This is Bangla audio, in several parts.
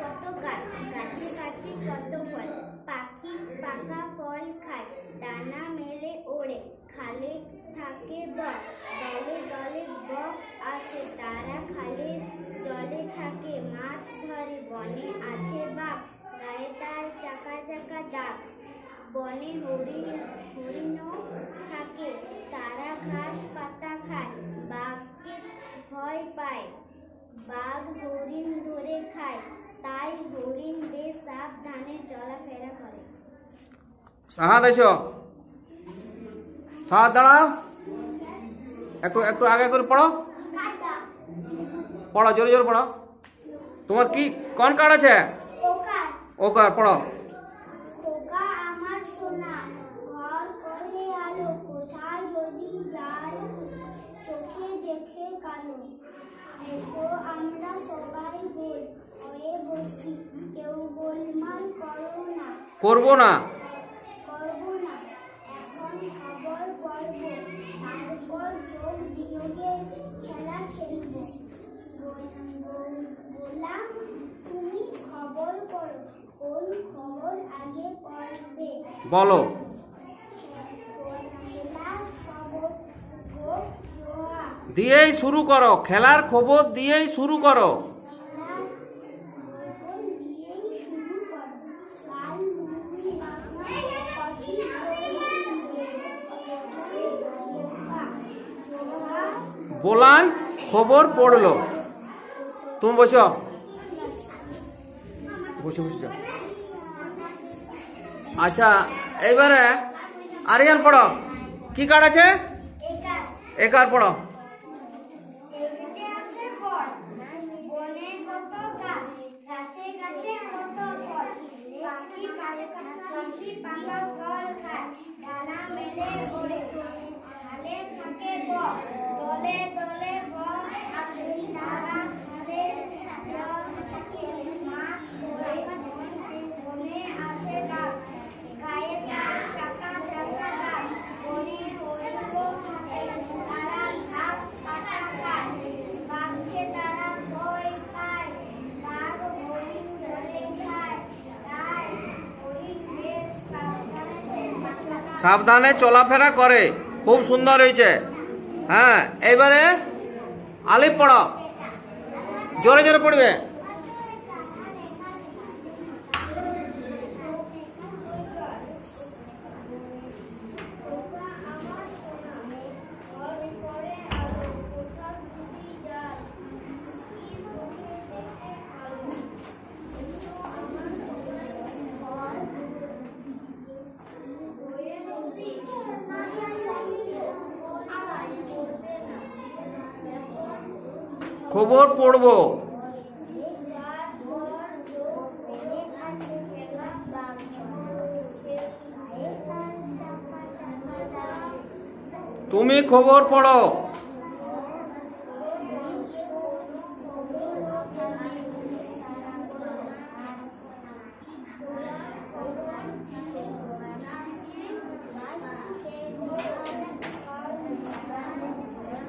কত গাছ, গাছে গাছে কত ফল, পাখি পাকা ফল খায়, ডানা মেলে ওড়ে, খালে থাকে বক, দলে দলে বক আসে, তারা খালে জলে থাকে, মাছ ধরে, বনে আছে বাঘ, গায়ে তার চাকা চাকা দাগ, বনে হরিণও থাকে, তারা ঘাস পাতা খায়, বাঘকে ভয় পায়, বাঘ হরিণ ধরে খায়, তাই হরিণ বেশ সাবধানে চলাফেরা করে। সাহাদ এসো, সাহাদ দাঁড়াও, একটু একটু আগে করে পড়ো, পড়ো জোরে জোরে পড়ো। তোমার কি কোন কার্ড আছে? ওকার পড়ো। খোকা আমার সোনা, ঘর করে আলো, কোথায় যদি যাই চোখে দেখে কালো, এসো আমরা সবাই গোল হয়ে বসি, কেউ গোলমাল করো না, করবো না, করবো না, এখন খবর পড়বো, তারপর যোগ বিয়োগের খেলা খেলবো, গোলাম তুমি খবর পড়ো, কোন খবর আগে পড়বে বলো। দিয়েই শুরু করো, খেলার খবর দিয়েই শুরু করো। বোলান খবর পড়লো, তুমি বসো, বসে বসে যাও। আচ্ছা এইবারে আরিয়ান পড়ো, কি কার্ড আছে? একার পড়ো। সাবধানে চলাফেরা করে, খুব সুন্দর হয়েছে। হ্যাঁ এইবারে আলিফ পড়ো, জোরে জোরে পড়বে। খবর পড়বো, তুমি খবর পড়ো।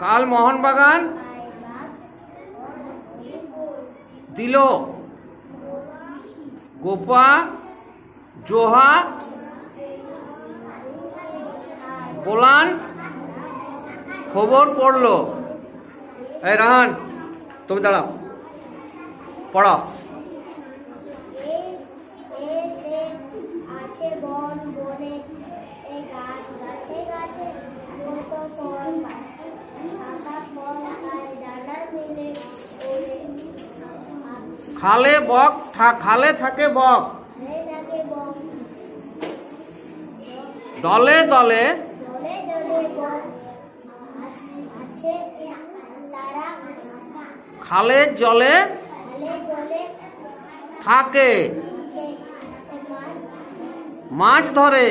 কাল মোহনবাগান দিল, গোপা জোহা বোলান খবর পড়লো। এই রাহান তুমি দাঁড়াও, পড়ো। খালে বক, খালে থাকে বক, দলে দলে খালের জলে থাকে, মাছ ধরে,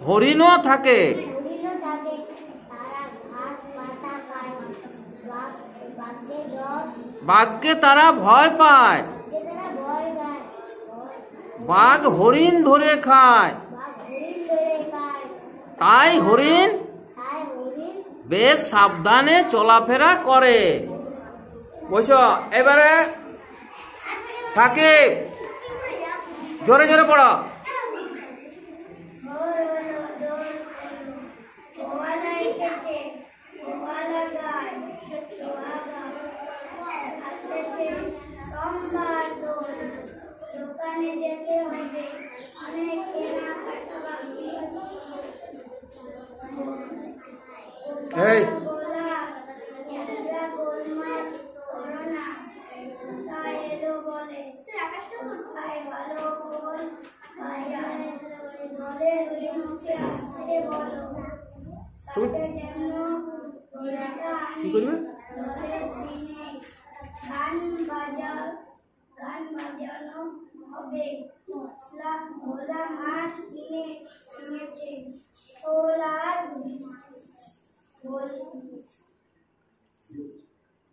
হরিণও থাকে, বাঘকে তারা ভয় পায়, বাঘ হরিণ ধরে খায়, তাই হরিণ বেশ সাবধানে চলাফেরা করে। বসো। এবারে সাকিব, জোরে জোরে পড়ো। মোর হলো দোল হলো, গোয়ালা এসেছে, গোয়ালা গায়, সোহাগা আসছে লম্বা দোল। দোকানে যেতে হবে, অনেক কেনাকাটা বাকি। এই গোলা গোলা গোলমাল করোনা, তাই এলো বলে কোথায় ভালো গোল বাজার। দলের মুখে আসতে বলো, তাতে যেন গোলাটা কি আনি। করবে? দলের দিনে গান বাজানো হবে। ভোলা মাছ কিনেছে, শোল আর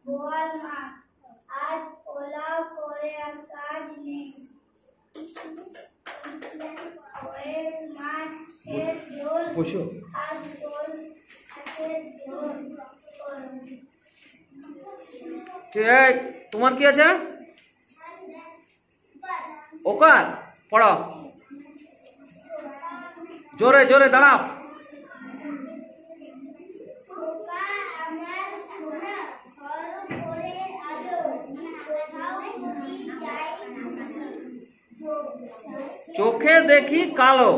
বোয়াল মাছ। আজ পোলাও করে আর কাজ নেই, ওয়েল মাছের ঝোল। বসো। আজ ঝোল মাছের ঝোল করো। ঠিক, তোমার কি আছে? ওকার পড়ো। জোরে জোরে দাঁড়াও। খোকা আমার সোনা, হলো করে আলো, কোথাও যদি যাই চোখে দেখি কালো,